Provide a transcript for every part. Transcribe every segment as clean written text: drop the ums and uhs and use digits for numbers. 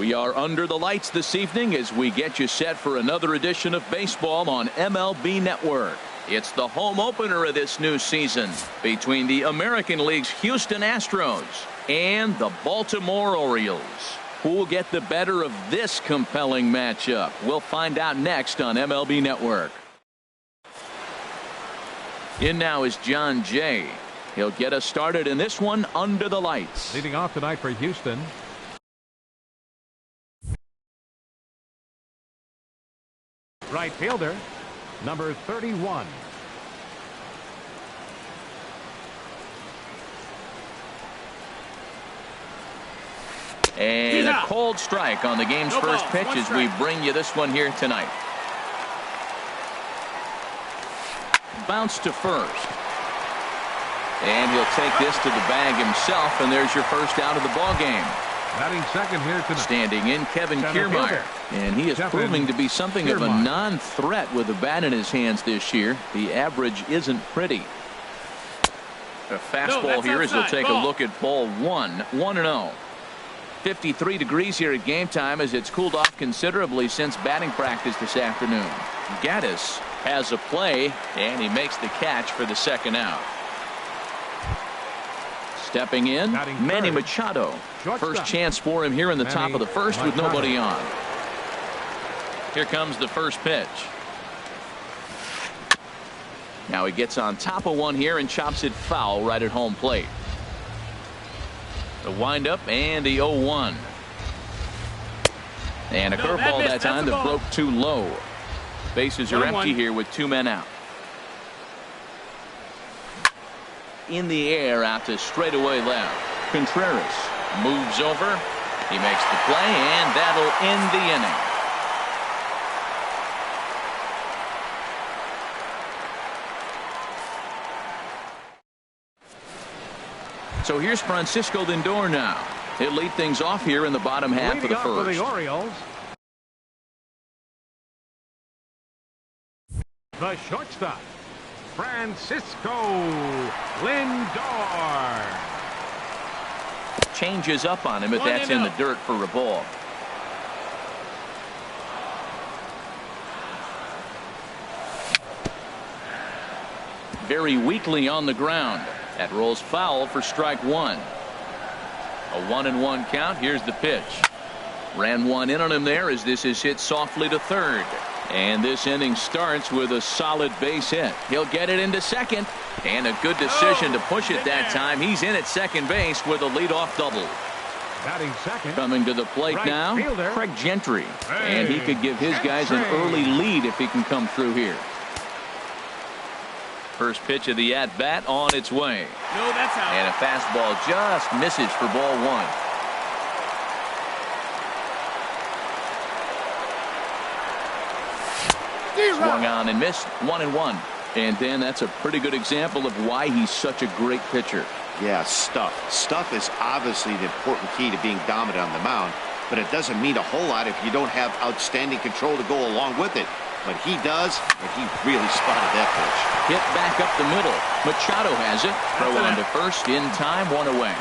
We are under the lights this evening as we get you set for another edition of baseball on MLB Network. It's the home opener of this new season between the American League's Houston Astros and the Baltimore Orioles. Who will get the better of this compelling matchup? We'll find out next on MLB Network. In now is John Jay. He'll get us started in this one under the lights. Leading off tonight for Houston, right fielder, number 31. And a cold strike on the game's first pitch as we bring you this one here tonight. Bounce to first. And he'll take this to the bag himself, and there's your first out of the ball game. Batting second here tonight. Standing in, Kevin KIERMAIER. And he is proving to be something of a non-threat with the bat in his hands this year. The average isn't pretty. A fastball here as he'll take a look at ball one. 1-0. 53 degrees here at game time as it's cooled off considerably since batting practice this afternoon. GATTIS has a play, and he makes the catch for the second out. Stepping in, Manny Machado. First chance for him here in the top of the first with nobody on. Here comes the first pitch. Now he gets on top of one here and chops it foul right at home plate. The windup and the 0-1. And a curveball that time that broke too low. Bases are empty here with 2 men out. In the air out to straightaway left. Contreras moves over. He makes the play, and that'll end the inning. So here's Francisco Lindor now. He'll lead things off here in the bottom half of the first. For the Orioles, the shortstop, Francisco Lindor. Changes up on him, but that's in the dirt for a ball. Very weakly on the ground. That rolls foul for strike one. A 1-1 count. Here's the pitch. Ran one in on him there as this is hit softly to third. And this inning starts with a solid base hit. He'll get it into second. And a good decision to push it that time. He's in at second base with a leadoff double. Batting second. Coming to the plate now, Craig Gentry. And he could give his guys an early lead if he can come through here. First pitch of the at-bat on its way. No, that's out. And a fastball just misses for ball one. Swung on and missed. 1-1. And Dan, that's a pretty good example of why he's such a great pitcher. Yeah, stuff. Stuff is obviously the important key to being dominant on the mound, but it doesn't mean a whole lot if you don't have outstanding control to go along with it. But he does, and he really spotted that pitch. Hit back up the middle. Machado has it. Throw on to first in time, 1 away.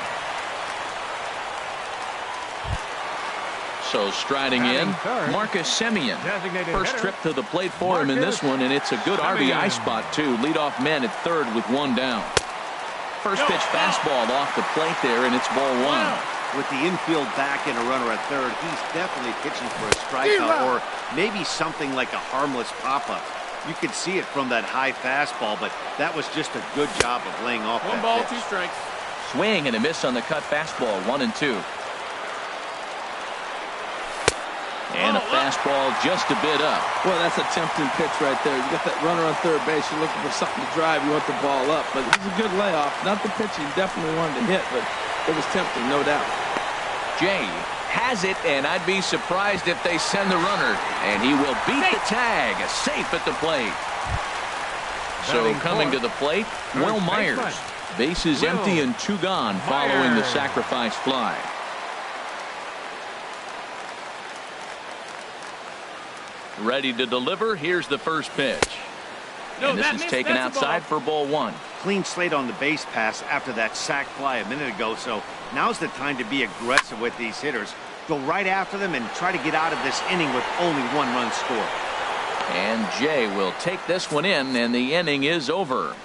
So striding in, Marcus Semien. First trip to the plate for him in this one, and it's a good RBI spot too. Leadoff man at third with 1 down. First pitch fastball off the plate there, and it's ball 1. With the infield back and a runner at third, he's definitely pitching for a strikeout or maybe something like a harmless pop-up. You could see it from that high fastball, but that was just a good job of laying off that pitch. 1 ball, 2 strikes. Swing and a miss on the cut fastball, 1-2. And a fastball just a bit up. Well, that's a tempting pitch right there. You got that runner on third base. You're looking for something to drive. You want the ball up. But it's a good layoff. Not the pitch he definitely wanted to hit, but it was tempting, no doubt. Jay has it, and I'd be surprised if they send the runner. And he will beat the tag. Safe at the plate. So coming to the plate, Will Myers. Bases empty and 2 gone following the sacrifice fly. Ready to deliver. Here's the first pitch. And this is taken outside for ball 1. Clean slate on the base pass after that sac fly a minute ago, so now's the time to be aggressive with these hitters. Go right after them and try to get out of this inning with only 1 run scored. And Jay will take this one in, and the inning is over.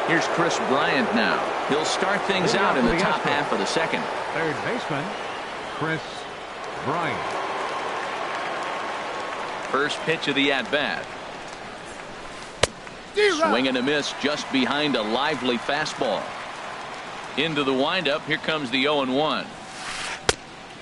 Here's Chris Bryant now. He'll start things out in the top half of the second. Third baseman, Chris Bryant. First pitch of the at-bat. Swing and a miss just behind a lively fastball. Into the windup. Here comes the 0-1.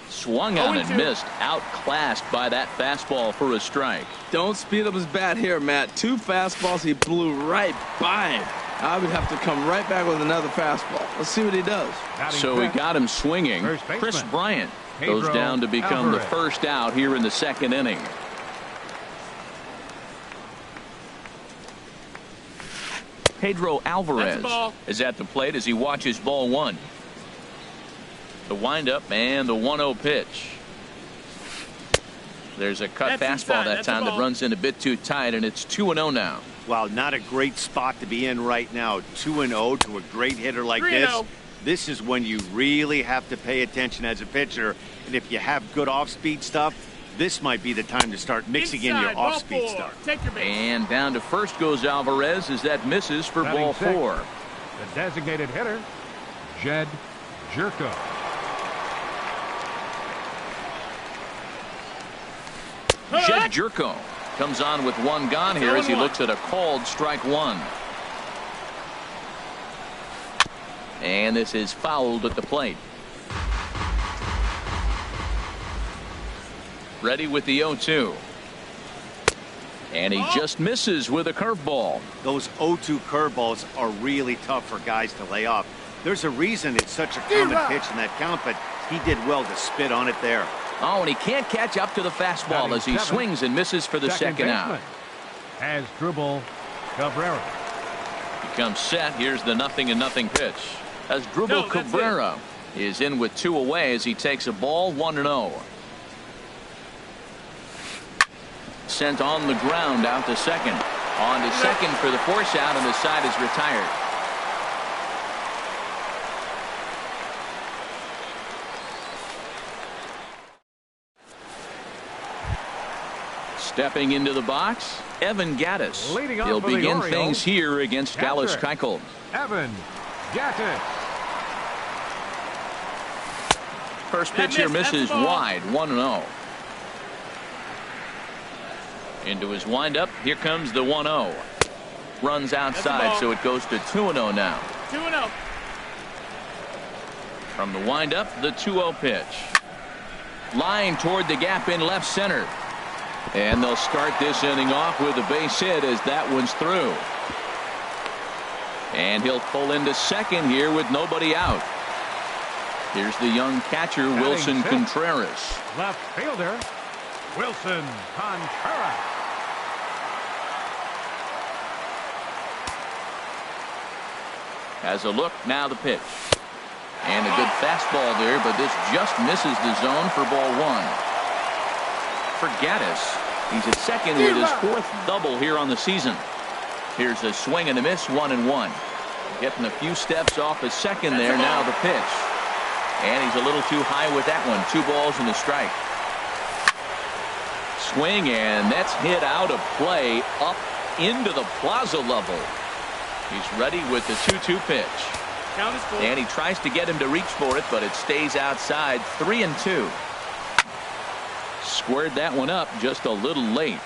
Swung on and missed. Outclassed by that fastball for a strike. Don't speed up his bat here, Matt. 2 fastballs. He blew right by him. I would have to come right back with another fastball. Let's see what he does. So we got him swinging. Chris Bryant goes down to become the first out here in the second inning. Pedro Alvarez is at the plate as he watches ball 1. The windup and the 1-0 pitch. There's a cut fastball that time that runs in a bit too tight, and it's 2-0 now. Wow, not a great spot to be in right now. 2-0 to a great hitter like this. This is when you really have to pay attention as a pitcher. And if you have good off-speed stuff, this might be the time to start mixing in your off-speed stuff. And down to first goes Alvarez as that misses for ball 4. The designated hitter, Jed Jerko. Jed Jerko comes on with 1 gone here as he looks at a called strike 1. And this is fouled at the plate. Ready with the 0-2. And he just misses with a curveball. Those 0-2 curveballs are really tough for guys to lay off. There's a reason it's such a common pitch in that count, but he did well to spit on it there. Oh, and he can't catch up to the fastball as he swings and misses for the second out. As Dribble Cabrera. He comes set. Here's the 0-0 pitch. As Dribble Cabrera is in with 2 away as he takes a ball 1-0. Sent on the ground out to second. On to second for the force out, and the side is retired. Stepping into the box, Evan Gattis. He'll begin things here against Dallas Keuchel. Evan Gattis. First pitch here misses wide, 1-0. Into his windup. Here comes the 1-0. Runs outside, so it goes to 2-0 now. 2-0. From the windup, the 2-0 pitch. Line toward the gap in left center. And they'll start this inning off with a base hit as that one's through. And he'll pull into second here with nobody out. Here's the young catcher, Wilson Contreras. Left fielder, Wilson Contreras. Has a look, now the pitch. And a good fastball there, but this just misses the zone for ball 1. For Gattis, he's at second with his 4th double here on the season. Here's a swing and a miss, 1-1. Getting a few steps off his second there, now the pitch. And he's a little too high with that one. 2 balls and a strike. Swing, and that's hit out of play up into the plaza level. He's ready with the 2-2 pitch. And he tries to get him to reach for it, but it stays outside. 3-2. Squared that one up just a little late.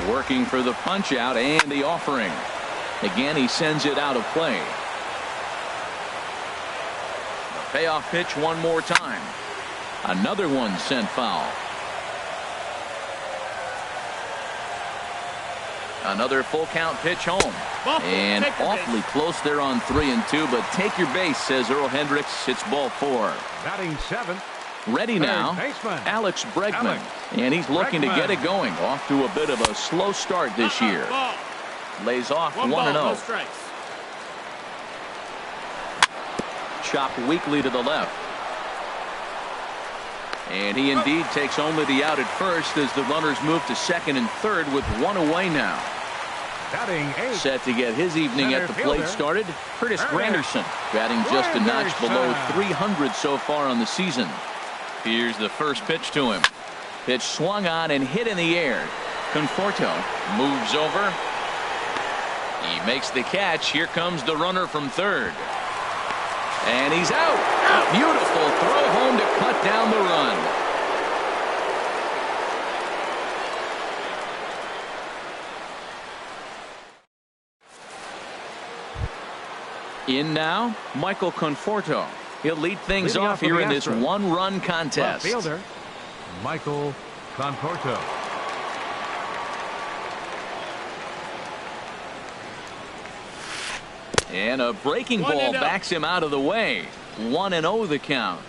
Working for the punch out and the offering. Again, he sends it out of play. The payoff pitch one more time. Another one sent foul. Another full count pitch home. And awfully close there on 3-2, but take your base, says Earl Hendricks. It's ball 4. Batting 7th. Ready now, Alex Bregman. And he's looking to get it going. Off to a bit of a slow start this year. Lays off 1-0. Chopped weakly to the left. And he indeed takes only the out at first as the runners move to second and third with one away now. Batting 8. Set to get his evening at the plate started, Curtis Granderson, batting just a notch below 300 so far on the season. Here's the first pitch to him. Pitch swung on and hit in the air. Conforto moves over. He makes the catch. Here comes the runner from third. And he's out. Beautiful throw home to cut down the run. In now, Michael Conforto. He'll lead things off here in this one-run contest. Left fielder, Michael Conforto. And a breaking ball backs him out of the way. 1-0 the count.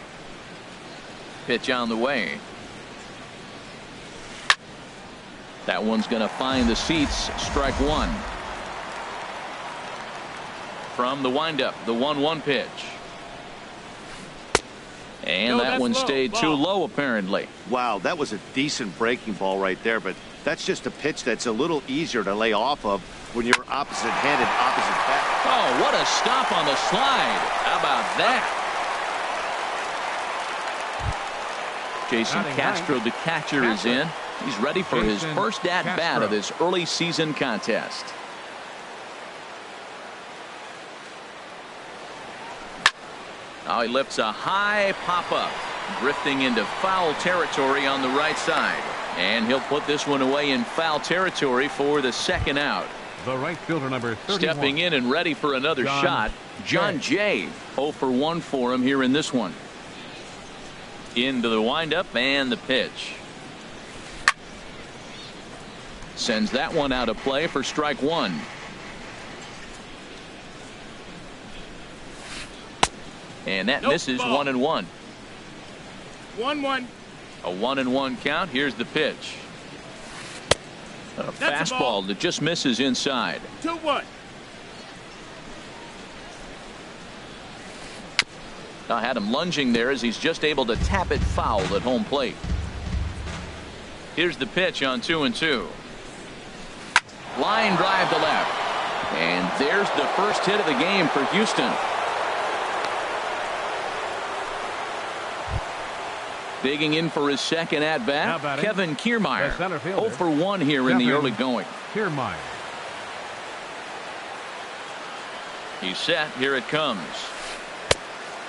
Pitch on the way. That one's going to find the seats. Strike one. From the windup, the 1-1 pitch. And that one stayed too low, apparently. Wow, that was a decent breaking ball right there, but that's just a pitch that's a little easier to lay off of when you're opposite-handed, opposite bat. Oh, what a stop on the slide. How about that? Jason Castro, the catcher, is in. He's ready for his first at-bat of this early season contest. Oh, he lifts a high pop-up, drifting into foul territory on the right side. And he'll put this one away in foul territory for the second out. The right fielder, number 31. Stepping in and ready for another shot, John Jay. 0 for 1 for him here in this one. Into the windup and the pitch. Sends that one out of play for strike one. And that misses. 1-1. 1-1. A 1-1 count. Here's the pitch. A fastball that just misses inside. 2-1. I had him lunging there as he's just able to tap it foul at home plate. Here's the pitch on 2-2. Line drive to left. And there's the first hit of the game for Houston. Digging in for his second at-bat, Kevin KIERMAIER. 0 for 1 here in the early going. KIERMAIER. He's set. Here it comes.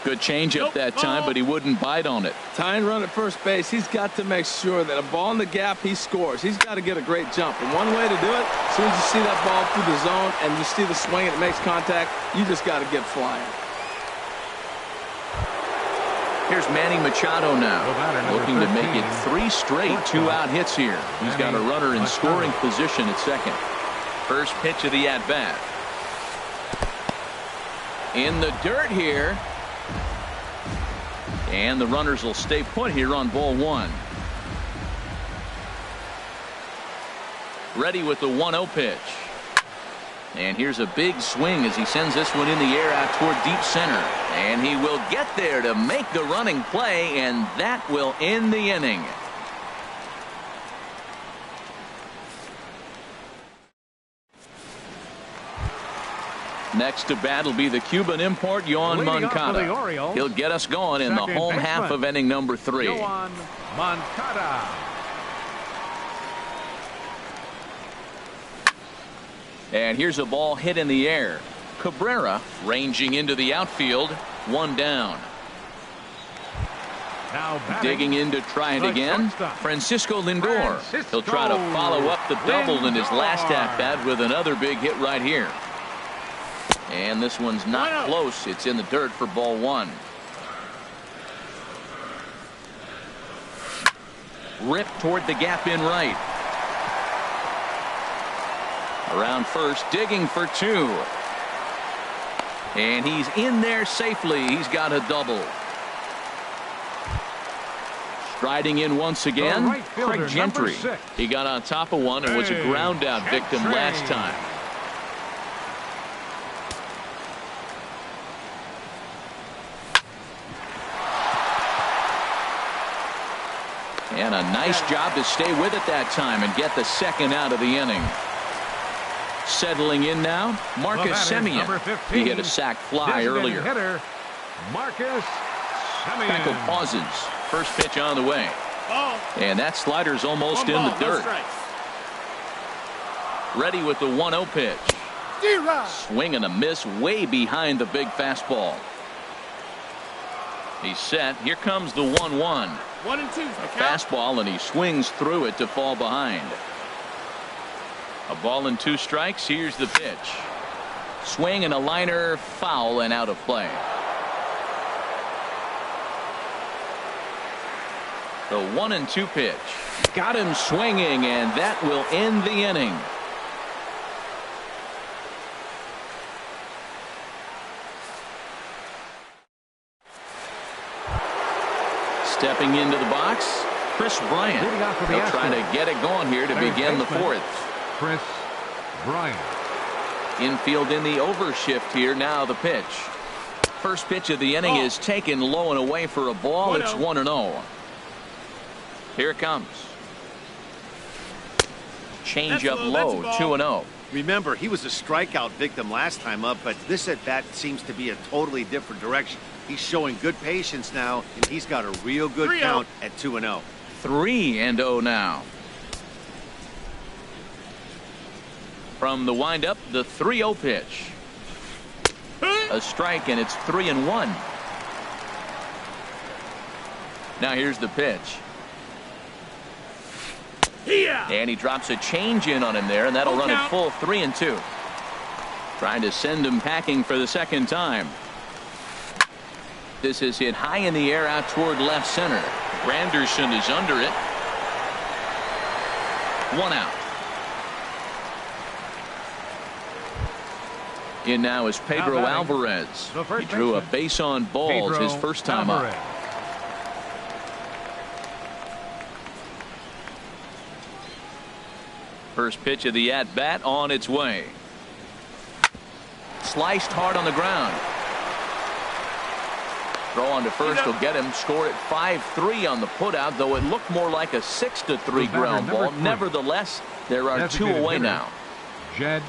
Good changeup that time, but he wouldn't bite on it. Tying run at first base. He's got to make sure that a ball in the gap, he scores. He's got to get a great jump. And one way to do it, as soon as you see that ball through the zone and you see the swing and it makes contact, you just got to get flying. Here's Manny Machado now, looking to make it 3 straight 2-out hits here. He's got a runner in scoring position at second. First pitch of the at-bat. In the dirt here. And the runners will stay put here on ball one. Ready with the 1-0 pitch. And here's a big swing as he sends this one in the air out toward deep center. And he will get there to make the running play, and that will end the inning. Next to bat will be the Cuban import, Yoan Moncada. He'll get us going in the home half of inning number 3. Yoan Moncada. And here's a ball hit in the air. Cabrera ranging into the outfield. 1 down. Now digging in to try it again. Francisco Lindor. He'll try to follow up the double in his last at-bat with another big hit right here. And this one's not close. It's in the dirt for ball 1. Rip toward the gap in right. Around first, digging for 2. And he's in there safely. He's got a double. Striding in once again, right fielder, Craig Gentry. He got on top of one and was a ground out victim last time. And a nice job to stay with it that time and get the second out of the inning. Settling in now, Marcus Semien. He hit a sac fly earlier. Hitter, Marcus Semien. Tackle pauses. First pitch on the way. And that slider's almost in the dirt. Ready with the 1-0 pitch. Swing and a miss way behind the big fastball. He's set. Here comes the 1-1. 1-2. A fastball, and he swings through it to fall behind. A ball and 2 strikes. Here's the pitch. Swing and a liner, foul and out of play. The 1-2 pitch. Got him swinging, and that will end the inning. Stepping into the box, Chris Bryant. He'll try to get it going here to begin the 4th. Chris Bryant. Infield in the overshift here. Now the pitch. First pitch of the inning is taken low and away for a ball. It's 1-0. Here it comes. Change up low, 2-0. Remember, he was a strikeout victim last time up, but this at bat seems to be a totally different direction. He's showing good patience now, and he's got a real good count at 2-0. 3-0 now. From the windup, the 3-0 pitch. A strike, and it's 3-1. Now here's the pitch. And he drops a change in on him there, and that'll run it full 3-2. Trying to send him packing for the second time. This is hit high in the air out toward left center. Granderson is under it. 1 out. In now is Pedro Alvarez. He drew a base on balls his first time up. First pitch of the at-bat on its way. Sliced hard on the ground. Throw on to first will get him. Scored at 5-3 on the putout, though it looked more like a 6-3 ground ball. Nevertheless, there are 2 away now. Jed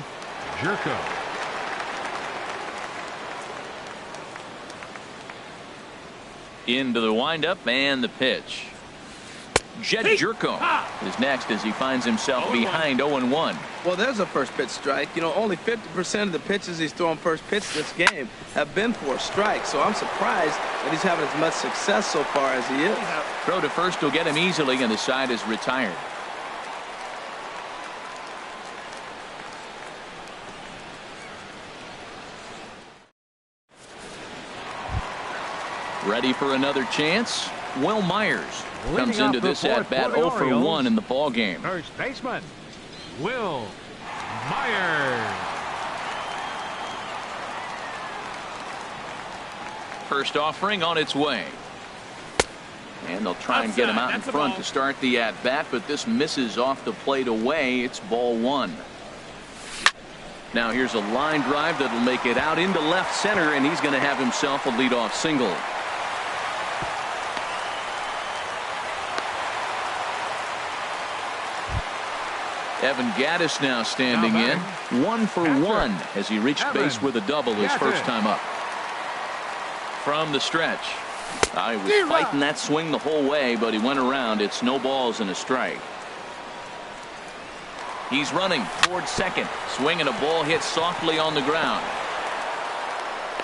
Jerko. Into the windup and the pitch. Jed Jerko is next as he finds himself behind 0-1. Well, there's a first pitch strike. You know, only 50% of the pitches he's throwing first pitch this game have been for a strike. So I'm surprised that he's having as much success so far as he is. Throw to first will get him easily, and the side is retired. Ready for another chance? Will Myers comes into this at-bat 0 for 1 in the ball game. First baseman, Will Myers. First offering on its way. And they'll try and get him out in front to start the at-bat, but this misses off the plate away. It's ball 1. Now here's a line drive that'll make it out into left center, and he's going to have himself a leadoff single. Evan Gattis now standing in. 1 for 1 as he reached base with a double his first time up. From the stretch. He was fighting that swing the whole way, but he went around. It's no balls and a strike. He's running towards second. Swing and a ball hit softly on the ground.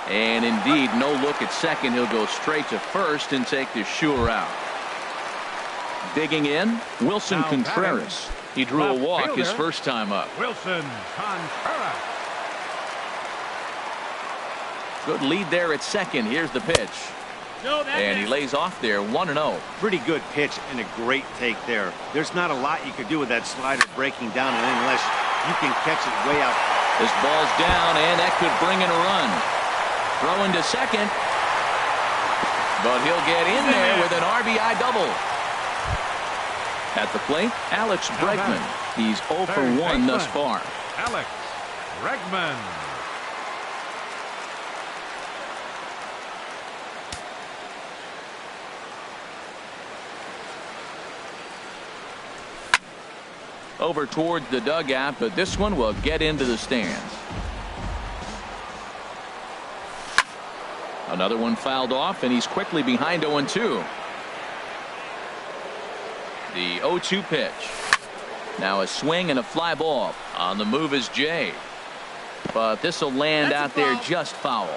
And indeed, no look at second. He'll go straight to first and take the sure out. Digging in, Wilson Contreras. He drew a walk his first time up. Wilson Contreras. Good lead there at second. Here's the pitch. And he lays off there 1-0. Pretty good pitch and a great take there. There's not a lot you could do with that slider breaking down unless you can catch it way out. This ball's down, and that could bring in a run. Throwing to second. But he'll get in there with an RBI double. At the plate, Alex Bregman. He's 0 for 1 thus far. Alex Bregman. over towards the dugout, but this one will get into the stands. Another one fouled off, and he's quickly behind 0-2. The 0-2 pitch. Now a swing and a fly ball. On the move is Jay. But this will land out there just foul.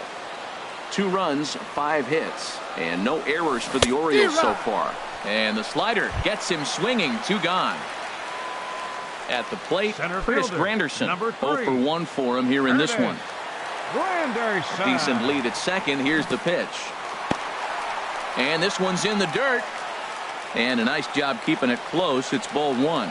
2 runs, 5 hits, and no errors for the Orioles so far. And the slider gets him swinging. 2 gone. At the plate, Chris Granderson. 0 for 1 for him here in this one. A decent lead at second. Here's the pitch. And this one's in the dirt. And a nice job keeping it close. It's ball 1.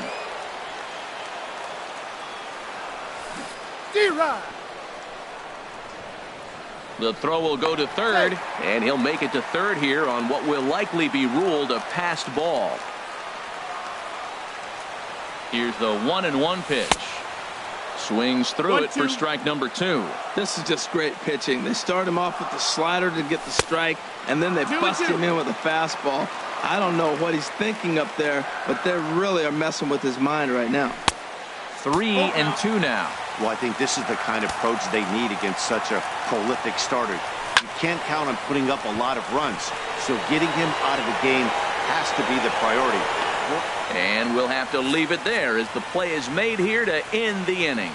The throw will go to third, and he'll make it to third here on what will likely be ruled a passed ball. Here's the 1-1 pitch. Swings through it for strike number 2. This is just great pitching. They start him off with the slider to get the strike, and then they bust him in with a fastball. I don't know what he's thinking up there, but they really are messing with his mind right now. 3-2 now. Well, I think this is the kind of approach they need against such a prolific starter. You can't count on putting up a lot of runs, so getting him out of the game has to be the priority. And we'll have to leave it there as the play is made here to end the inning.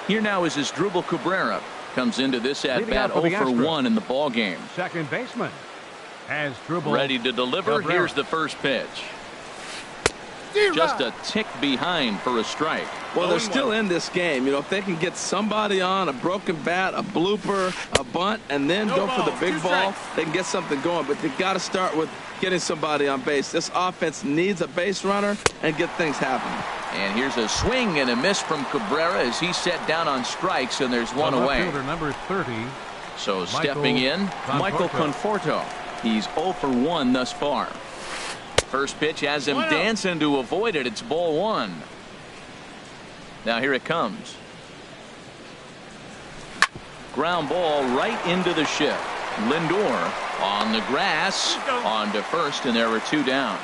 Here now is Asdrubal Cabrera. Comes into this at bat 0 for 1 in the ball game. Second baseman Asdrubal. Ready to deliver. Cabrera. Here's the first pitch. Just a tick behind for a strike. Well, they're still in this game. You know, if they can get somebody on a broken bat, a blooper, a bunt, and then go for the big ball, they can get something going. But they got to start with getting somebody on base. This offense needs a base runner and get things happening. And here's a swing and a miss from Cabrera as he's set down on strikes, and there's one away. Number 30. So stepping in, Michael Conforto. He's 0 for 1 thus far. First pitch has him dancing to avoid it. It's ball 1. Now here it comes. Ground ball right into the shift. Lindor on the grass on to first, and there are 2 down.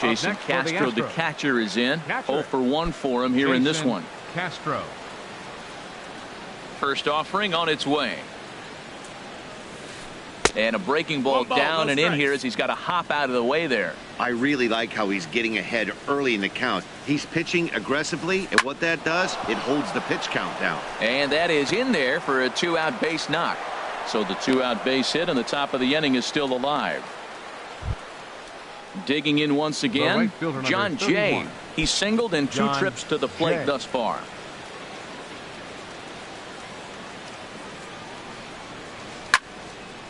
Jason Castro, the catcher, is in. 0 for 1 for him here in this one. Castro. First offering on its way. And a breaking ball down and in here as he's got to hop out of the way there. I really like how he's getting ahead early in the count. He's pitching aggressively, and what that does, it holds the pitch count down. And that is in there for a 2-out base knock. So the 2-out base hit on the top of the inning is still alive. Digging in once again, John Jay. He's singled in 2 trips to the plate thus far.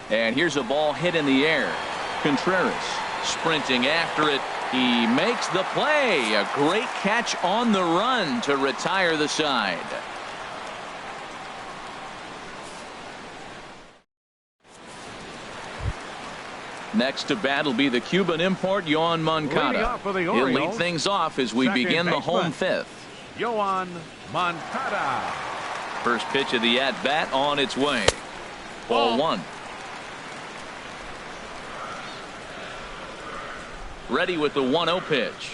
And here's a ball hit in the air. Contreras sprinting after it. He makes the play. A great catch on the run to retire the side. Next to bat will be the Cuban import, Yoan Moncada. He'll lead things off as we begin the home 5th. Yoan Moncada. First pitch of the at-bat on its way. Ball 1. Ready with the 1-0 pitch.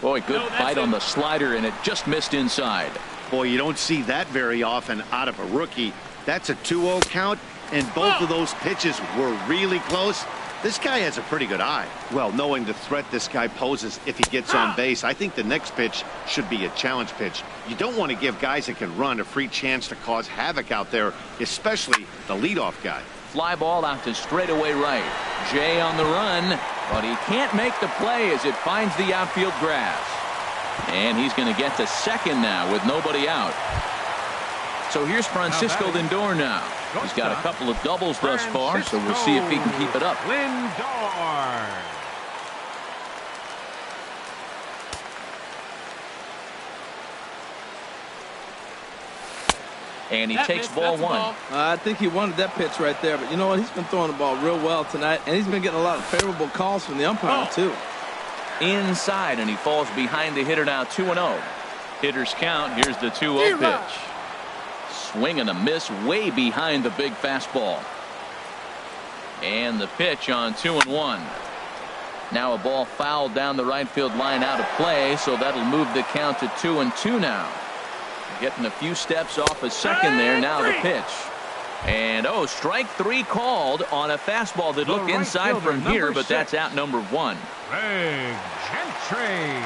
Boy, good bite on the slider, and it just missed inside. Boy, you don't see that very often out of a rookie. That's a 2-0 count, and both of those pitches were really close. This guy has a pretty good eye. Well, knowing the threat this guy poses if he gets on base, I think the next pitch should be a challenge pitch. You don't want to give guys that can run a free chance to cause havoc out there, especially the leadoff guy. Fly ball out to straightaway right. Jay on the run, but he can't make the play as it finds the outfield grass. And he's going to get to second now with nobody out. So here's Francisco Lindor now. He's got a couple of doubles thus far, so we'll see if he can keep it up. Lindor. And he takes ball 1. I think he wanted that pitch right there, but you know what? He's been throwing the ball real well tonight, and he's been getting a lot of favorable calls from the umpire, too. Inside, and he falls behind the hitter now, 2-0. Hitter's count. Here's the 2-0 pitch. swing and a miss way behind the big fastball. And the pitch on 2-1. Now a ball fouled down the right field line out of play, so that'll move the count to 2-2 now. Getting a few steps off a second there. Now the pitch. And strike 3 called on a fastball that looked inside from here, but that's out number 1. Gentry.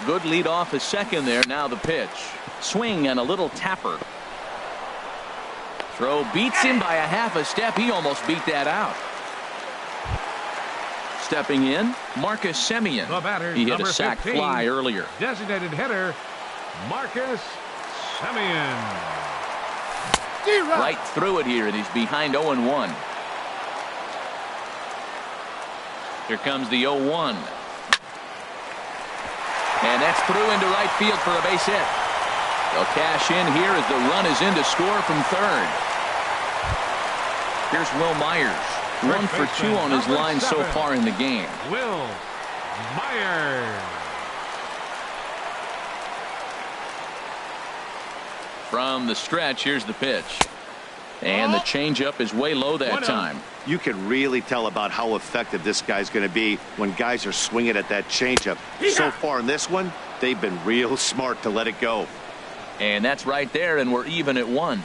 Good lead off a second there. Now the pitch. Swing and a little tapper. Throw beats him by a half a step. He almost beat that out. Stepping in, Marcus Semien. He hit a sac fly earlier. Designated hitter, Marcus Semien. Right through it here, and he's behind 0-1. Here comes the 0-1. And that's through into right field for a base hit. They'll cash in here as the run is in to score from third. Here's Will Myers. 1 for 2 on his line so far in the game. Will Myers. From the stretch, here's the pitch. And the changeup is way low that time. You can really tell about how effective this guy's going to be when guys are swinging at that changeup. So far in this one, they've been real smart to let it go. And that's right there, and we're even at 1.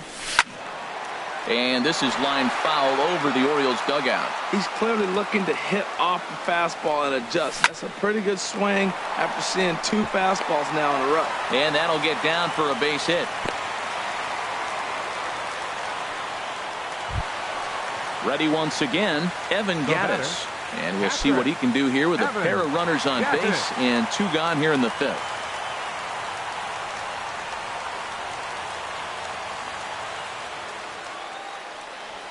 And this is lined foul over the Orioles dugout. He's clearly looking to hit off the fastball and adjust. That's a pretty good swing after seeing 2 fastballs now in a row. And that'll get down for a base hit. Ready once again, Evan Gattis. And we'll see what he can do here with a pair of runners on base and 2 gone here in the 5th.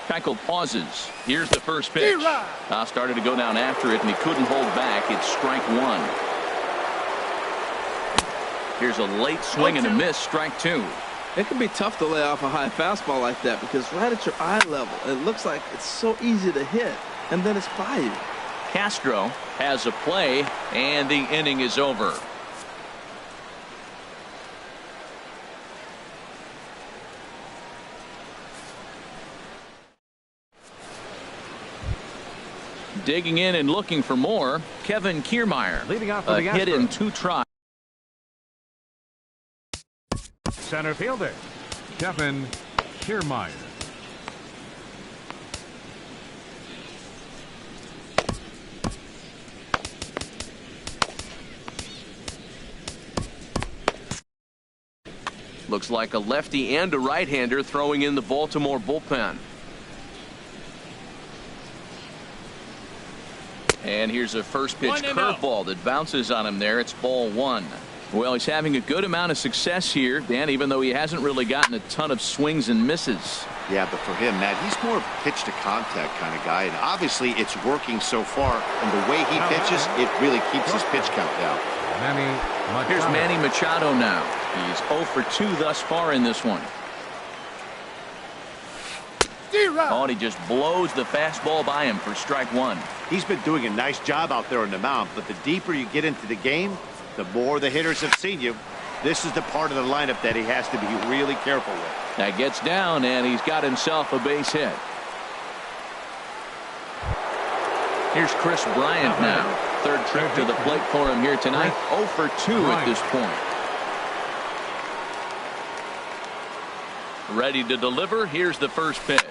Keuchel pauses. Here's the first pitch. Started to go down after it, and he couldn't hold back. It's strike 1. Here's a late swing and a miss, strike 2. It can be tough to lay off a high fastball like that because right at your eye level, it looks like it's so easy to hit, and then it's by you. Castro has a play, and the inning is over. Digging in and looking for more, Kevin KIERMAIER. Leading off for a the hit Astros. in 2 tries. Center fielder, Kevin KIERMAIER. Looks like a lefty and a right-hander throwing in the Baltimore bullpen. And here's a first pitch curveball that bounces on him there. It's ball 1. Well, he's having a good amount of success here, Dan, even though he hasn't really gotten a ton of swings and misses. Yeah, but for him, Matt, he's more of a pitch to contact kind of guy, and obviously it's working so far, and the way he pitches, it really keeps his pitch count down. Here's Manny Machado now. He's 0 for 2 thus far in this one. Oh, and he just blows the fastball by him for strike 1. He's been doing a nice job out there on the mound, but the deeper you get into the game, the more the hitters have seen you. This is the part of the lineup that he has to be really careful with. That gets down, and he's got himself a base hit. Here's Chris Bryant now. 3rd trip to the plate for him here tonight. 0 for 2 at this point. Ready to deliver. Here's the first pitch.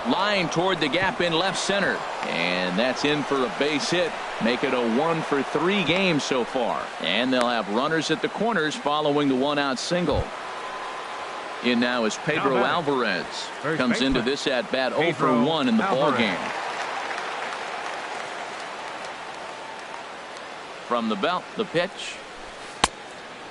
Line toward the gap in left center. And that's in for a base hit. Make it a 1 for 3 game so far. And they'll have runners at the corners following the 1-out single. In now is Pedro Alvarez. Comes into this at bat 0 for 1 in the ball game. From the belt, the pitch.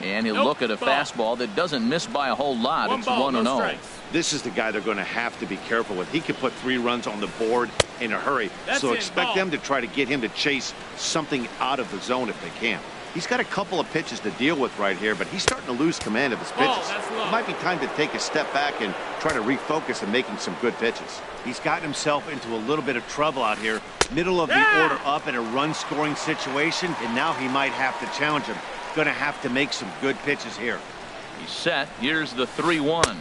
And he'll look at a fastball that doesn't miss by a whole lot. It's 1-0. This is the guy they're going to have to be careful with. He could put 3 runs on the board in a hurry. So expect them to try to get him to chase something out of the zone if they can. He's got a couple of pitches to deal with right here, but he's starting to lose command of his pitches. It might be time to take a step back and try to refocus on making some good pitches. He's gotten himself into a little bit of trouble out here. Middle of the order up in a run-scoring situation, and now he might have to challenge him. Going to have to make some good pitches here. He's set. Here's the 3-1.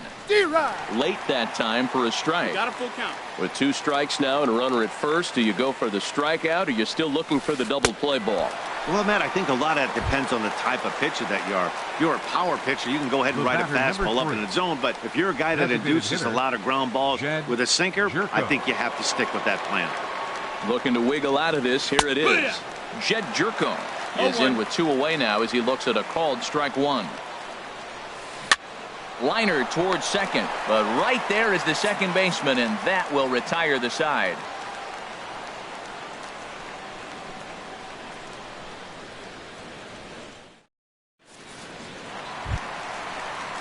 Late that time for a strike. Got a full count. With 2 strikes now and a runner at first, do you go for the strikeout, or are you still looking for the double play ball? Well, Matt, I think a lot of that depends on the type of pitcher that you are. If you're a power pitcher, you can go ahead and ride a fastball up in the zone. But if you're a guy that induces a lot of ground balls with a sinker, I think you have to stick with that plan. Looking to wiggle out of this. Here it is. Jed Jerko is in with 2 away now as he looks at a called strike 1. Liner towards second, but right there is the second baseman, and that will retire the side.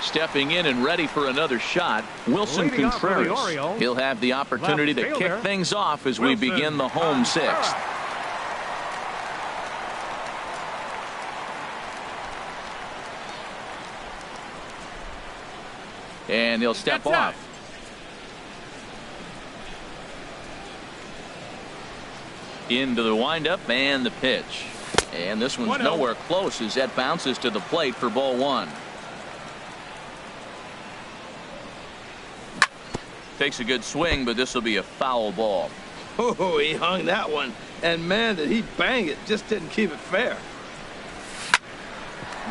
Stepping in and ready for another shot, Wilson Contreras. He'll have the opportunity to kick things off as we begin the home 6th. And he'll step off. Into the windup and the pitch. And this one's nowhere close as that bounces to the plate for ball 1. Takes a good swing, but this will be a foul ball. Oh, he hung that one. And man, did he bang it. Just didn't keep it fair.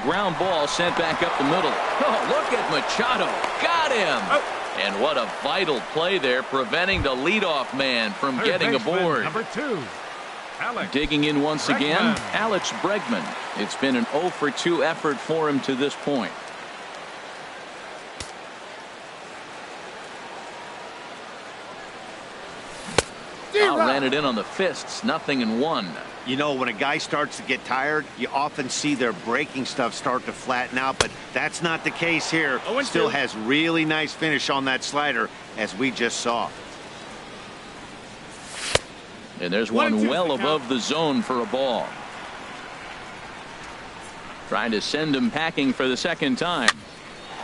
Ground ball sent back up the middle. Oh, look at Machado. Got him. And what a vital play there, preventing the leadoff man from getting aboard. Number 2. Digging in once again, Alex Bregman. It's been an 0 for 2 effort for him to this point. Ran it in on the fists. 0-1. You know, when a guy starts to get tired, you often see their breaking stuff start to flatten out, but that's not the case here. Still has really nice finish on that slider, as we just saw. And there's one well above the zone for a ball. Trying to send him packing for the second time.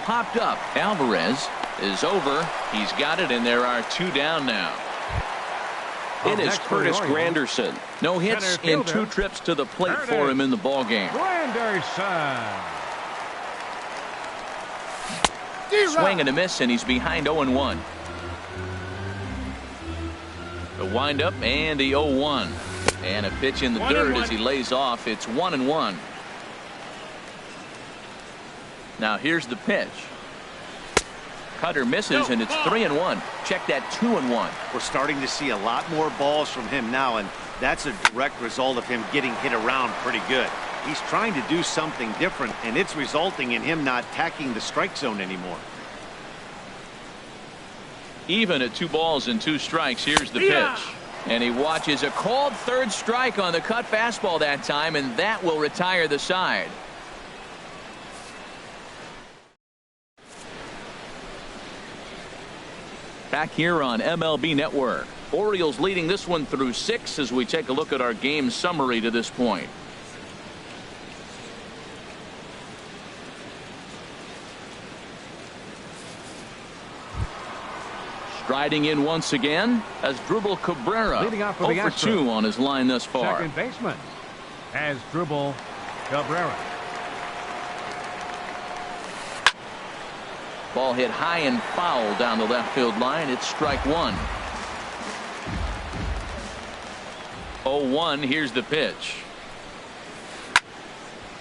Popped up. Alvarez is over. He's got it, and there are 2 down now. It is Curtis Granderson. No hits in 2 trips to the plate for him in the ball game. Granderson. Swing and a miss, and he's behind 0-1. The windup and the 0-1. And a pitch in the dirt as he lays off. It's 1-1. Now here's the pitch. Cutter misses, and it's 3-1. Check that 2-1. We're starting to see a lot more balls from him now, and that's a direct result of him getting hit around pretty good. He's trying to do something different, and it's resulting in him not attacking the strike zone anymore. Even at 2 balls and 2 strikes. Here's the pitch. And he watches a called 3rd strike on the cut fastball that time, and that will retire the side. Back here on MLB Network. Orioles leading this one through 6 as we take a look at our game summary to this point. Striding in once again as Dribble Cabrera. Leading off for 0 for 2 on his line thus far. Second baseman as Dribble Cabrera. Ball hit high and foul down the left field line. It's strike 1. 0-1. Here's the pitch.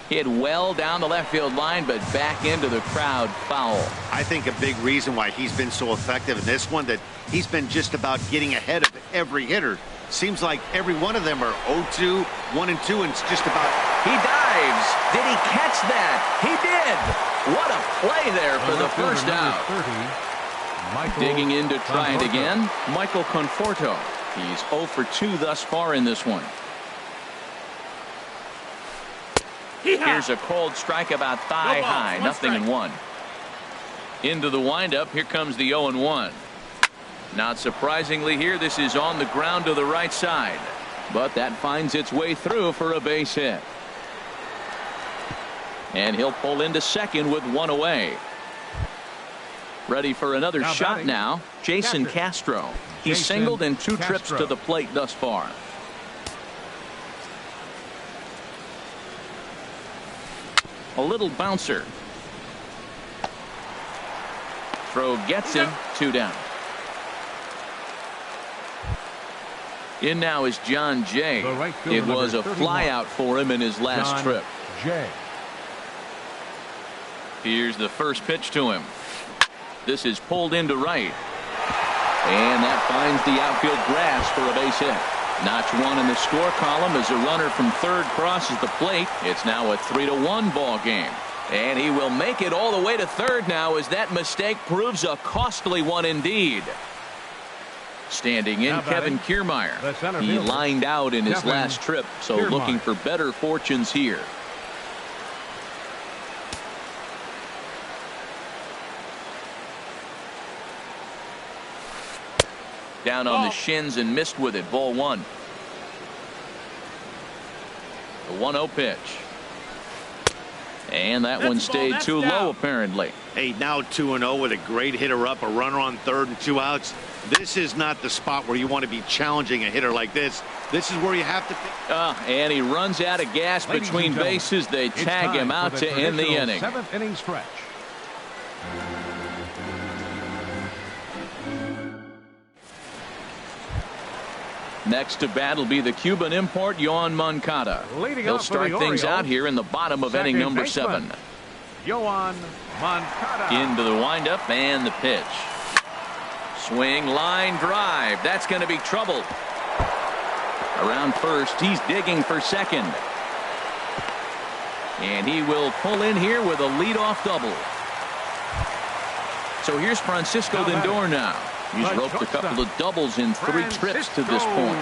Hit well down the left field line, but back into the crowd. Foul. I think a big reason why he's been so effective in this one, that he's been just about getting ahead of every hitter. Seems like every one of them are 0-2, 1-2, and it's just about. He dives. Did he catch that? He did. What a play there for the first out. 30, Digging in to try it again, Michael Conforto. He's 0 for 2 thus far in this one. Here's a cold strike about thigh high. 0-1. Into the windup. Here comes the 0-1. Not surprisingly here, this is on the ground to the right side. But that finds its way through for a base hit. And he'll pull into second with 1 away. Ready for another shot now. Jason Castro. He's singled in 2 trips to the plate thus far. A little bouncer. throw gets him. 2 down. In now is John Jay. It was a flyout for him in his last trip. Jay. Here's the first pitch to him. This is pulled into right. And that finds the outfield grass for a base hit. Notch 1 in the score column as a runner from third crosses the plate. It's now a 3-1 ball game. And he will make it all the way to third now as that mistake proves a costly one indeed. Standing in, Kevin KIERMAIER. He lined out in his last trip, so looking for better fortunes here. Down on the shins and missed with it. Ball 1. The 1-0 pitch. And that one stayed too low, apparently. Hey, now 2-0 with a great hitter up, a runner on third and 2 outs. This is not the spot where you want to be challenging a hitter like this. This is where you have to. And he runs out of gas between bases. They tag him out to end the inning. 7th inning stretch. Next to bat will be the Cuban import, Yoan Moncada. He'll start things out here in the bottom of inning number 7. Yoan Moncada. Into the windup and the pitch. Swing, line, drive. That's going to be trouble. Around first, he's digging for second. And he will pull in here with a leadoff double. So here's Francisco Lindor now. He's roped a couple of doubles in 3 trips to this point.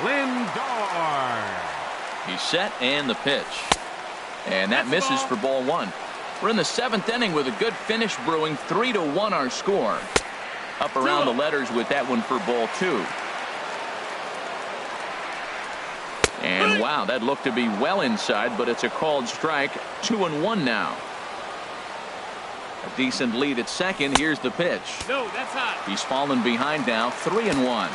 Lindor. He's set and the pitch. And that misses for ball 1. We're in the 7th inning with a good finish brewing. 3-1 our score. Up around the letters with that one for ball 2. And wow, that looked to be well inside, but it's a called strike. 2-1 now. A decent lead at second. Here's the pitch. No, that's hot. He's fallen behind now. 3-1.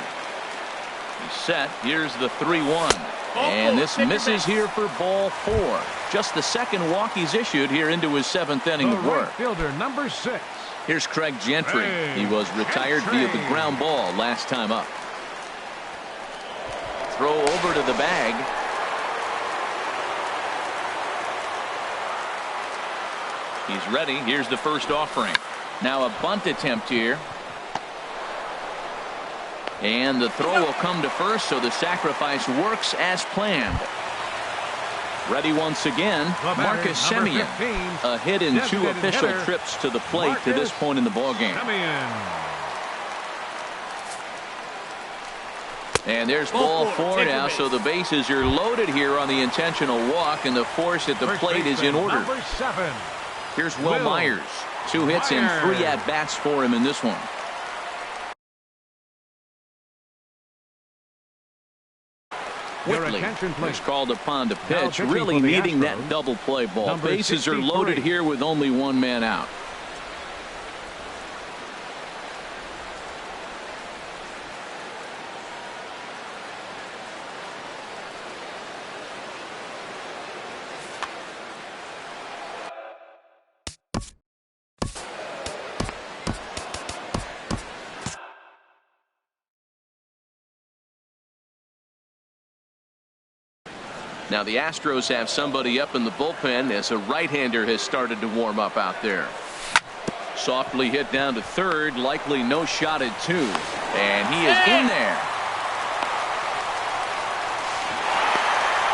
He's set. Here's the 3-1. And this misses here for ball 4. Just the second walk he's issued here into his 7th inning of work. Right fielder number 6. Here's Craig Gentry. He was retired via the ground ball last time up. Throw over to the bag. He's ready. Here's the first offering. Now a bunt attempt here. And the throw will come to first, so the sacrifice works as planned. Ready once again, Marcus Semien. A hit in 2 official trips to the plate to this point in the ballgame. And there's ball 4 now, so the bases are loaded here on the intentional walk, and the force at the plate is in order. Here's Will Myers. 2 hits and 3 at-bats for him in this one. Whitley is called upon to pitch, really needing that double play ball. Bases are loaded here with only 1 man out. Now the Astros have somebody up in the bullpen as a right-hander has started to warm up out there. Softly hit down to third, likely no shot at 2. And he is in there.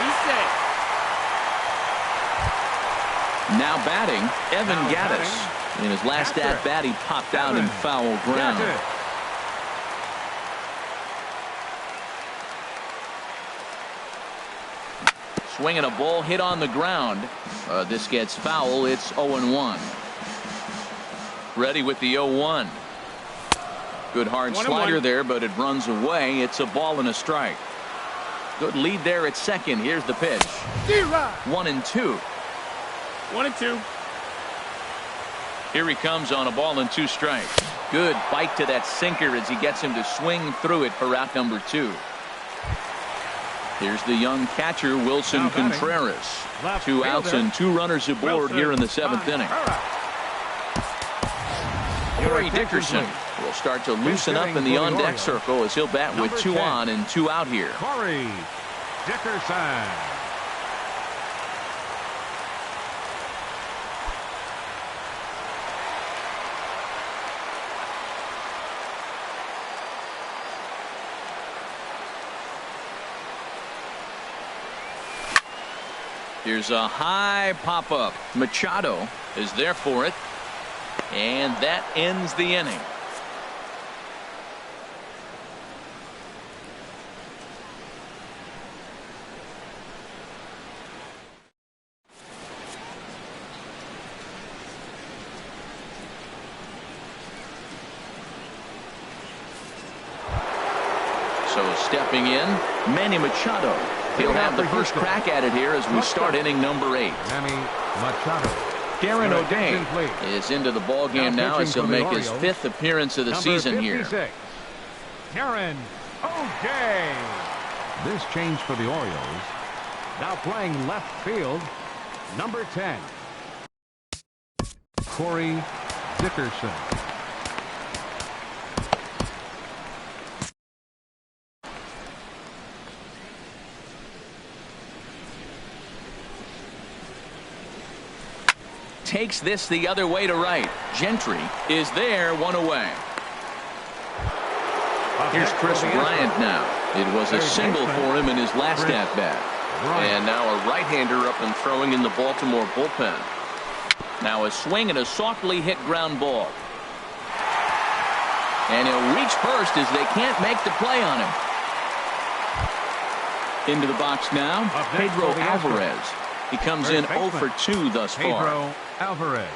He's set. Now batting, Evan Gattis. In his last at-bat, he popped out in foul ground. Swinging a ball hit on the ground. This gets foul. It's 0-1. Ready with the 0-1. Good hard slider there, but it runs away. It's a ball and a strike. Good lead there at second. Here's the pitch. 1-2. 1-2. Here he comes on a ball and 2 strikes. Good bite to that sinker as he gets him to swing through it for out number 2. Here's the young catcher, Wilson Contreras. 2 outs and 2 runners aboard here in the 7th inning. Corey Dickerson will start to loosen up in the on-deck circle as he'll bat with 2 on and 2 out here. Corey Dickerson. Here's a high pop-up. Machado is there for it. And that ends the inning. So stepping in, Manny Machado. He'll have the first crack at it here as we start inning number 8. Manny Machado. Darren O'Day is into the ball game now as he'll make his 5th appearance of the season here. Darren O'Day. This change for the Orioles. Now playing left field, number 10, Corey Dickerson. Takes this the other way to right. Gentry is there, 1 away. Here's Chris Bryant now. It was a single for him in his last at-bat. And now a right-hander up and throwing in the Baltimore bullpen. Now a swing and a softly hit ground ball. And he'll reach first as they can't make the play on him. Into the box now, Pedro Alvarez. He comes in 0 for 2 thus far. Pedro Alvarez.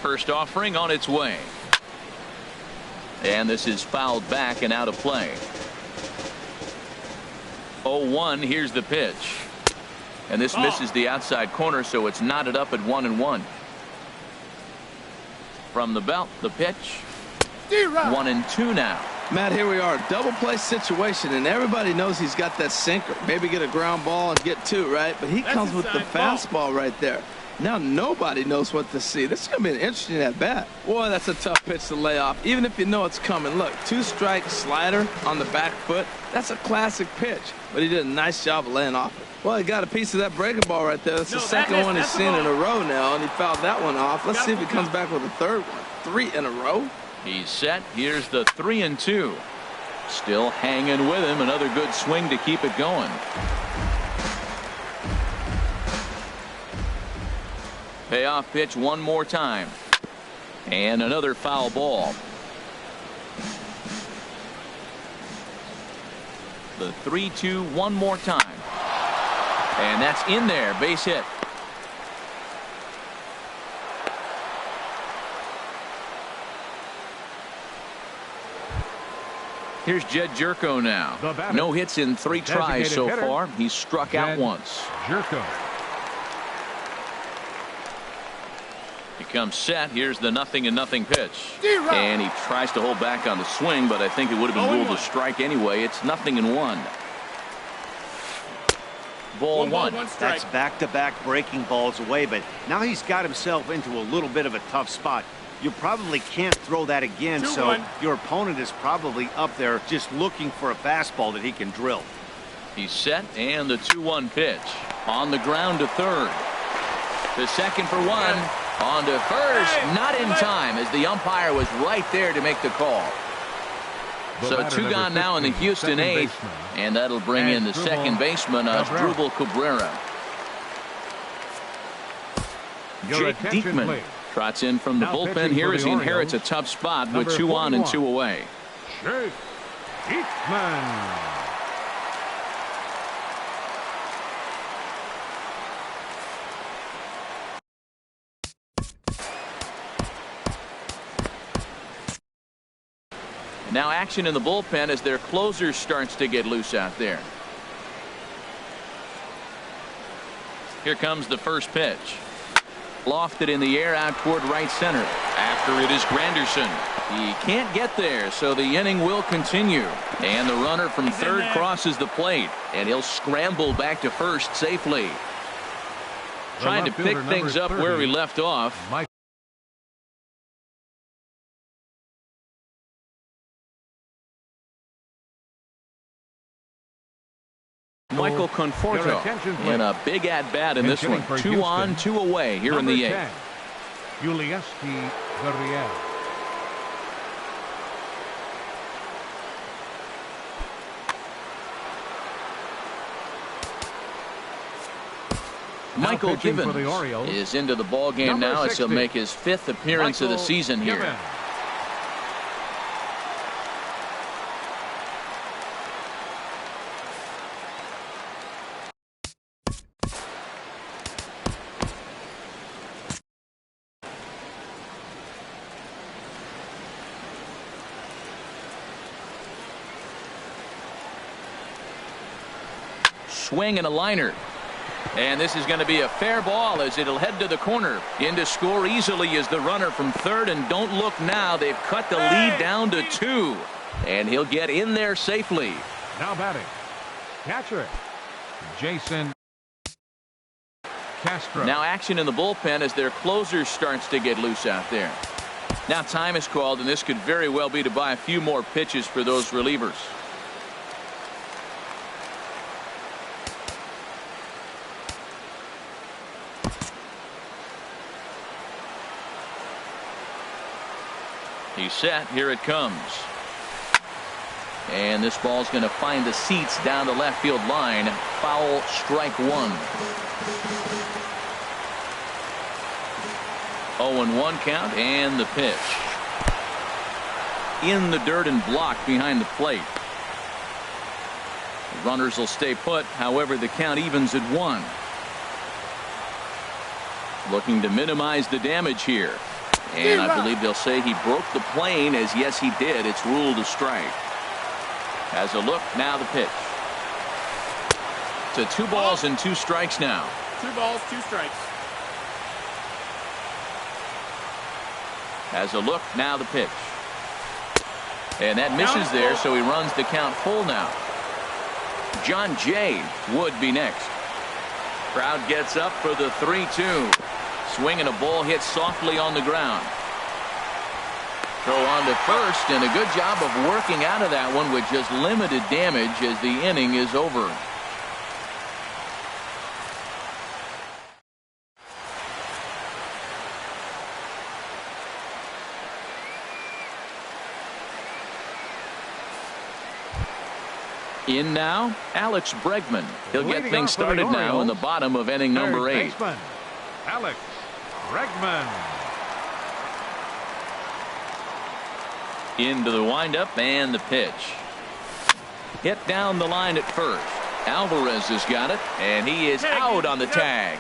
First offering on its way. And this is fouled back and out of play. 0-1. Here's the pitch. And this misses the outside corner, so it's knotted up at 1-1. From the belt, the pitch. 1-2 now. Matt, here we are, double play situation, and everybody knows he's got that sinker. Maybe get a ground ball and get 2, right? But he comes with the fastball right there. Now nobody knows what to see. This is going to be an interesting at-bat. Boy, that's a tough pitch to lay off, even if you know it's coming. Look, 2-strike slider on the back foot. That's a classic pitch, but he did a nice job of laying off it. Well, he got a piece of that breaking ball right there. That's the second one he's seen in a row now, and he fouled that one off. Let's see if he comes back with a third one. 3 in a row. He's set. Here's the 3-2. Still hanging with him. Another good swing to keep it going. Payoff pitch one more time. And another foul ball. The 3-2 one more time. And that's in there. Base hit. Here's Jed Jerko now. No hits in 3 tries so far. He's struck out once. Jerko. He comes set. Here's the 0-0 pitch. And he tries to hold back on the swing, but I think it would have been ruled a strike anyway. It's 0-1. Ball one. That's back-to-back breaking balls away, but now he's got himself into a little bit of a tough spot. You probably can't throw that again, so your opponent is probably up there just looking for a fastball that he can drill. He's set, and the 2-1 pitch. On the ground to third. The second for 1. On to first. Not in time, as the umpire was right there to make the call. So 2 gone now in the Houston 8th, and that'll bring in the second baseman, Asdrubal Cabrera. Jake Diekman trots in from the bullpen here as he inherits a tough spot with 2 on and 2 away. Jake Diekman. Now action in the bullpen as their closer starts to get loose out there. Here comes the first pitch. Lofted in the air out toward right center. After it is Granderson. He can't get there, so the inning will continue. And the runner from third crosses the plate, and he'll scramble back to first safely. Trying to pick things up where he left off. Michael Conforto in a big at-bat in this one. 2 on, 2 away here in the 8th. Michael Givens is into the ball game now as he'll make his 5th appearance of the season here. Swing and a liner. And this is going to be a fair ball as it'll head to the corner. In to score easily is the runner from third, and don't look now. They've cut the lead down to 2. And he'll get in there safely. Now batting. Catcher. Jason Castro. Now action in the bullpen as their closer starts to get loose out there. Now time is called, and this could very well be to buy a few more pitches for those relievers. He's set. Here it comes. And this ball's going to find the seats down the left field line. Foul, strike 1. 0-1 count, and the pitch. In the dirt and blocked behind the plate. The runners will stay put. However, the count evens at 1. Looking to minimize the damage here. And I believe they'll say he broke the plane, as yes he did. It's ruled a strike. Has a look, now the pitch. To 2 balls and 2 strikes now. 2 balls, 2 strikes. Has a look, now the pitch. And that misses there, so he runs the count full now. John Jay would be next. Crowd gets up for the 3-2. Swing and a ball hit softly on the ground. Throw on to first, and a good job of working out of that one with just limited damage as the inning is over. In now, Alex Bregman. He'll get things started now in the bottom of inning number 8. Alex Bregman. Into the windup and the pitch. Hit down the line at first. Alvarez has got it, and he is out on the tag.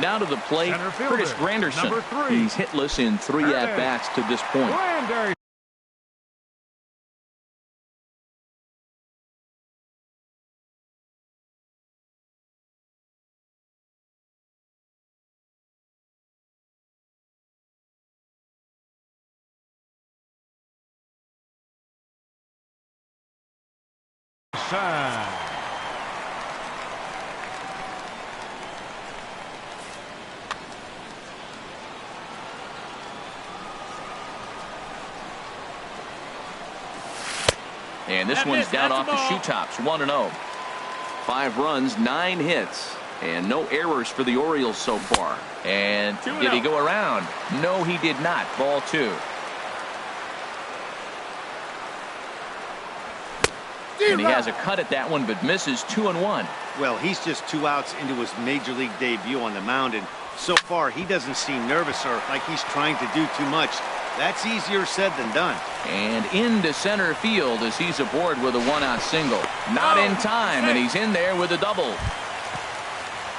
Now to the plate, Curtis Granderson. He's hitless in 3 at-bats to this point. And this one's down off the shoe tops, 1-0. 5 runs, 9 hits, and no errors for the Orioles so far. And did he go around? No, he did not. Ball 2. And he has a cut at that one, but misses. 2-1. Well, he's just 2 outs into his major league debut on the mound, and so far he doesn't seem nervous or like he's trying to do too much. That's easier said than done. And into center field as he's aboard with a 1-out single. Not in time, and he's in there with a double.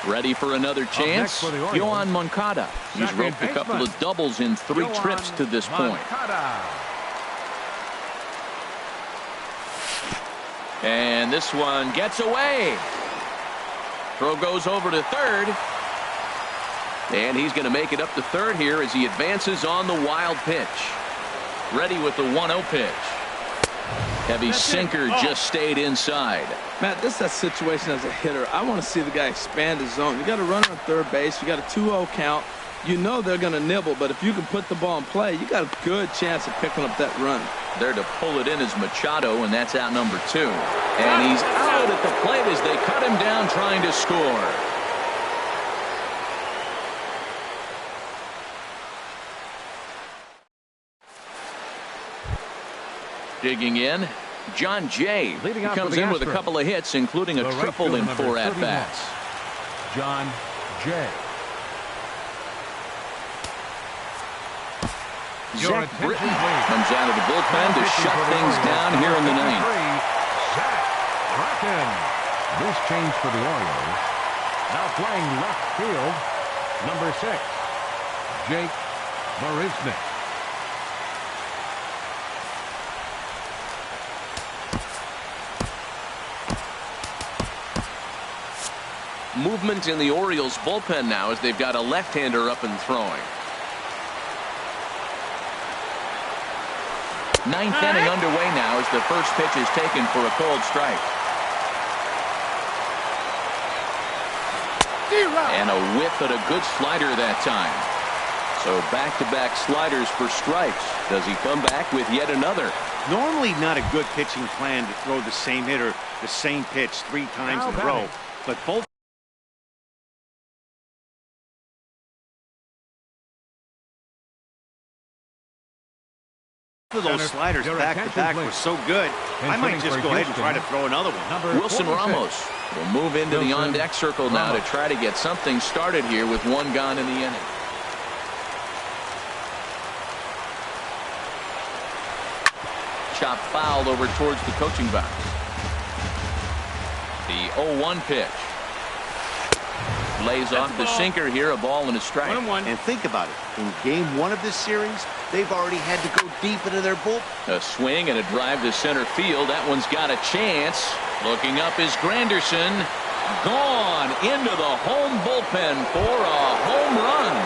Ready for another chance? Yohan Moncada. He's roped a couple of doubles in 3 trips to this point. And this one gets away. Throw goes over to third. And he's going to make it up to third here as he advances on the wild pitch. Ready with the 1-0 pitch. Heavy sinker just stayed inside. Matt, this is that situation as a hitter. I want to see the guy expand his zone. You got a runner on third base. You got a 2-0 count. You know they're going to nibble, but if you can put the ball in play, you got a good chance of picking up that run. There to pull it in is Machado, and that's out number 2. And he's out at the plate as they cut him down trying to score. Digging in, John Jay. He comes in with a couple of hits, including a triple in 4 at-bats. John Jay. Zach Britton comes out of the bullpen to shut things down here in the 9th. Zach Britton. This change for the Orioles. Now playing left field, number 6, Jake Marisnick. Movement in the Orioles bullpen now as they've got a left-hander up and throwing. 9th inning underway now as the first pitch is taken for a cold strike. And a whiff at a good slider that time. So back-to-back sliders for strikes. Does he come back with yet another? Normally not a good pitching plan to throw the same hitter the same pitch 3 times in a row. But both of those sliders back-to-back were so good, I might just go ahead and try to throw another one. Wilson Ramos will move into the on-deck circle now to try to get something started here with 1 gone in the inning. Chop fouled over towards the coaching box. The 0-1 pitch. Lays off the sinker here, a ball and a strike. 1-1. And think about it. In game 1 of this series, they've already had to go deep into their bullpen. A swing and a drive to center field. That one's got a chance. Looking up is Granderson. Gone into the home bullpen for a home run.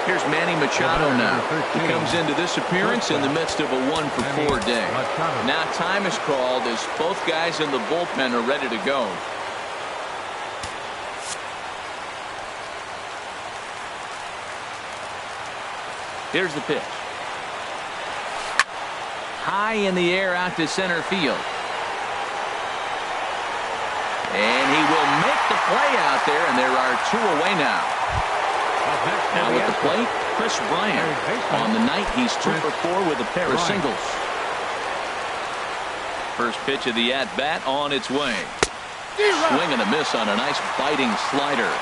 Here's Manny Machado now. He comes into this appearance in the midst of a 1-for-4 day. Now time is called as both guys in the bullpen are ready to go. Here's the pitch. High in the air out to center field. And he will make the play out there, and there are 2 away now. Now with the plate, Chris Bryant. On the night, he's 2 for 4 with a pair of singles. First pitch of the at-bat on its way. Swing and a miss on a nice biting slider.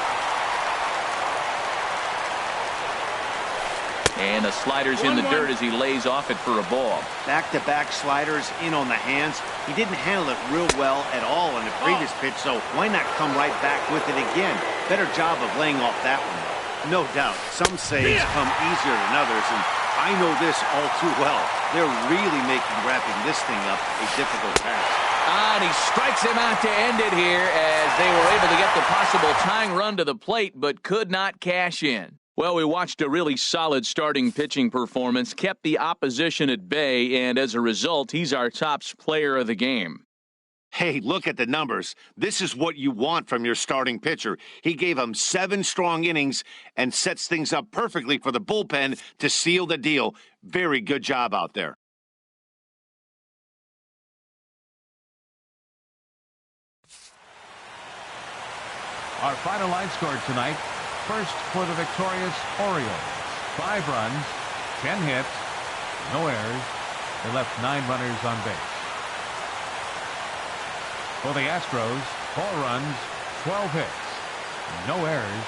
And the slider's in the dirt as he lays off it for a ball. Back-to-back sliders in on the hands. He didn't handle it real well at all in the previous pitch, so why not come right back with it again? Better job of laying off that one. No doubt, some saves come easier than others, and I know this all too well. They're really making wrapping this thing up a difficult task. And he strikes him out to end it here as they were able to get the possible tying run to the plate, but could not cash in. Well, we watched a really solid starting pitching performance, kept the opposition at bay, and as a result, he's our top player of the game. Hey, look at the numbers. This is what you want from your starting pitcher. He gave him 7 strong innings and sets things up perfectly for the bullpen to seal the deal. Very good job out there. Our final line score tonight. First for the victorious Orioles. 5 runs, 10 hits, no errors. They left 9 runners on base. For the Astros, 4 runs, 12 hits, no errors.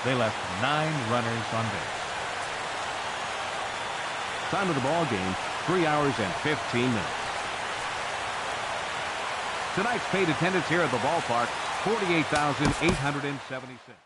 They left 9 runners on base. Time of the ball game, 3 hours and 15 minutes. Tonight's paid attendance here at the ballpark, 48,876.